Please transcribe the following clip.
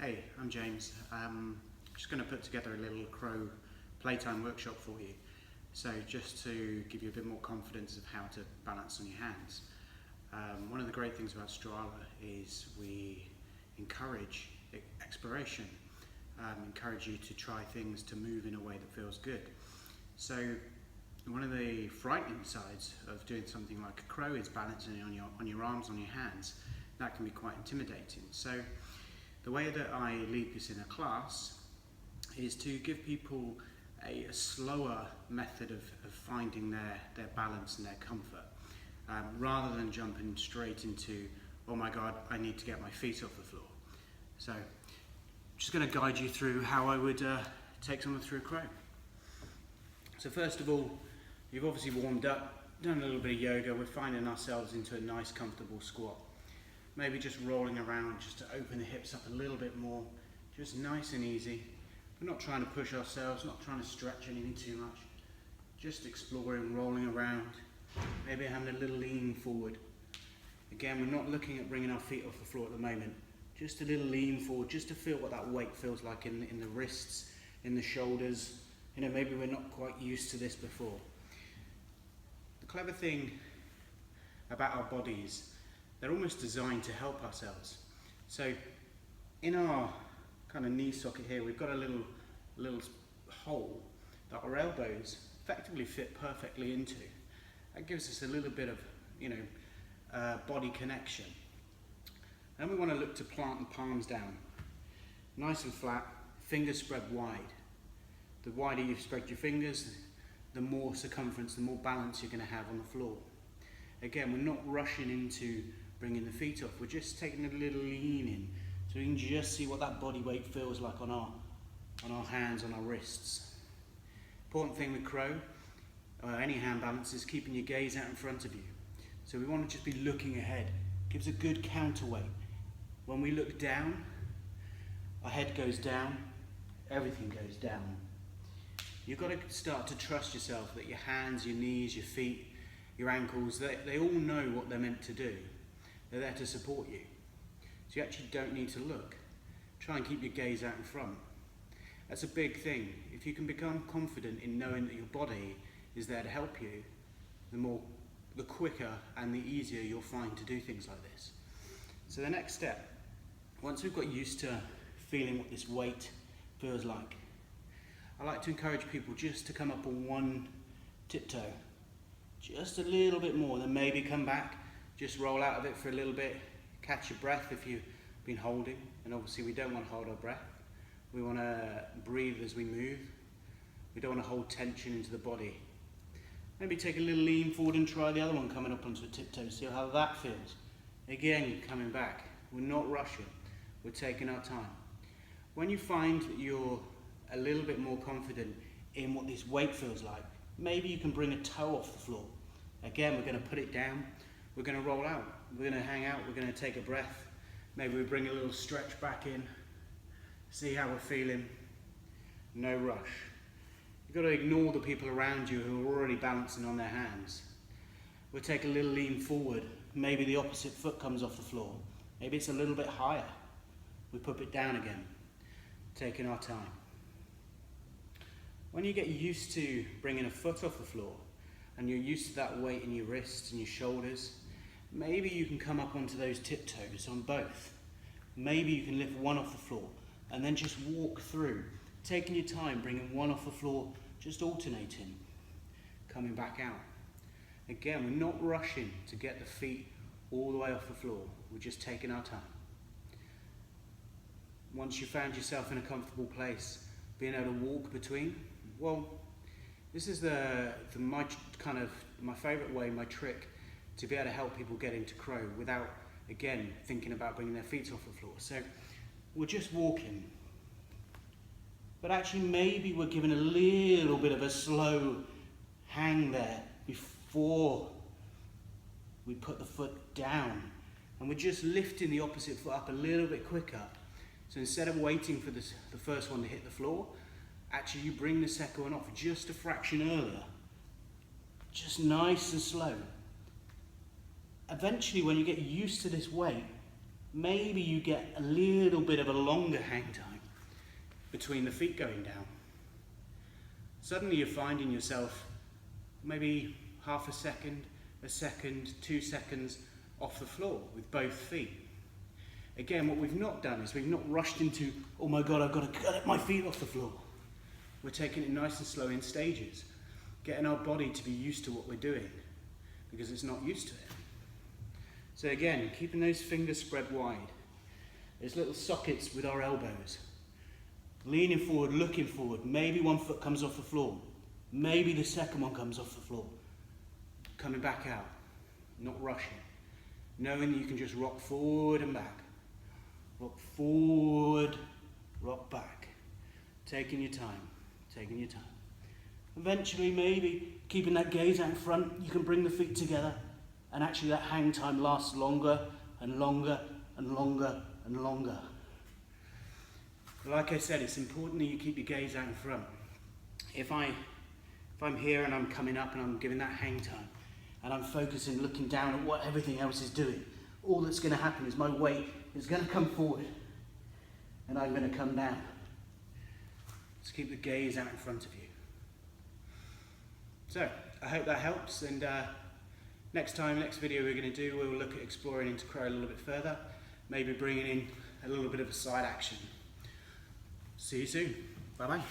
Hey, I'm James. Just going to put together a little crow playtime workshop for you. So just to give you a bit more confidence of how to balance on your hands. One of the great things about Strala is we encourage exploration, encourage you to try things, to move in a way that feels good. So one of the frightening sides of doing something like a crow is balancing on your arms, on your hands. That can be quite intimidating. So the way that I lead this in a class is to give people a slower method of finding their balance and their comfort, rather than jumping straight into, oh my God, I need to get my feet off the floor. So I'm just going to guide you through how I would take someone through a crow. So first of all, you've obviously warmed up, done a little bit of yoga, we're finding ourselves into a nice comfortable squat. Maybe just rolling around just to open the hips up a little bit more, just nice and easy. We're not trying to push ourselves, not trying to stretch anything too much. Just exploring, rolling around, maybe having a little lean forward. Again, we're not looking at bringing our feet off the floor at the moment. Just a little lean forward, just to feel what that weight feels like in the wrists, in the shoulders. You know, maybe we're not quite used to this before. The clever thing about our bodies, they're almost designed to help ourselves. So in our kind of knee socket here, we've got a little hole that our elbows effectively fit perfectly into. That gives us a little bit of, body connection. Then we want to look to plant the palms down, nice and flat, fingers spread wide. The wider you spread your fingers, the more circumference, the more balance you're going to have on the floor. Again, we're not rushing into bringing the feet off, we're just taking a little lean in, so we can just see what that body weight feels like on our hands, on our wrists. Important thing with crow, any hand balance, is keeping your gaze out in front of you. So we want to just be looking ahead. Gives a good counterweight. When we look down, our head goes down, everything goes down. You've got to start to trust yourself that your hands, your knees, your feet, your ankles, they all know what they're meant to do. They're there to support you. So you actually don't need to look. Try and keep your gaze out in front. That's a big thing. If you can become confident in knowing that your body is there to help you, the quicker and the easier you'll find to do things like this. So the next step, once we've got used to feeling what this weight feels like, I like to encourage people just to come up on one tiptoe, just a little bit more, then maybe come back, just roll out of it for a little bit, catch your breath if you've been holding, and obviously we don't want to hold our breath. We want to breathe as we move. We don't want to hold tension into the body. Maybe take a little lean forward and try the other one coming up onto a tiptoe, see how that feels. Again, coming back. We're not rushing, we're taking our time. When you find that you're a little bit more confident in what this weight feels like, maybe you can bring a toe off the floor. Again, we're going to put it down, we're going to roll out, we're going to hang out, we're going to take a breath. Maybe we bring a little stretch back in, see how we're feeling. No rush. You've got to ignore the people around you who are already balancing on their hands. We'll take a little lean forward, maybe the opposite foot comes off the floor, maybe it's a little bit higher. We put it down again, taking our time. When you get used to bringing a foot off the floor, and you're used to that weight in your wrists and your shoulders, maybe you can come up onto those tiptoes on both. Maybe you can lift one off the floor and then just walk through, taking your time, bringing one off the floor, just alternating, coming back out. Again, we're not rushing to get the feet all the way off the floor, we're just taking our time. Once you found yourself in a comfortable place, being able to walk between, well, this is my favourite way, my trick, to be able to help people get into crow without, again, thinking about bringing their feet off the floor. So we're just walking, but actually maybe we're giving a little bit of a slow hang there before we put the foot down, and we're just lifting the opposite foot up a little bit quicker. So instead of waiting for the first one to hit the floor, actually you bring the second one off just a fraction earlier, just nice and slow. Eventually, when you get used to this weight, maybe you get a little bit of a longer hang time between the feet going down. Suddenly you're finding yourself maybe half a second, 2 seconds off the floor with both feet. Again, what we've not done is we've not rushed into, oh my God, I've got to get my feet off the floor. We're taking it nice and slow in stages, getting our body to be used to what we're doing because it's not used to it. So again, keeping those fingers spread wide. There's little sockets with our elbows. Leaning forward, looking forward. Maybe one foot comes off the floor. Maybe the second one comes off the floor. Coming back out, not rushing. Knowing that you can just rock forward and back. Rock forward, rock back. Taking your time, taking your time. Eventually, maybe keeping that gaze out in front, you can bring the feet together, and actually that hang time lasts longer and longer and longer and longer. Like I said, it's important that you keep your gaze out in front. If I'm here and I'm coming up and I'm giving that hang time, and I'm focusing, looking down at what everything else is doing, all that's going to happen is my weight is going to come forward and I'm going to come down. Let's keep the gaze out in front of you. So, I hope that helps, and next video we're going to do, we'll look at exploring into crow a little bit further, maybe bringing in a little bit of a side action. See you soon. Bye bye.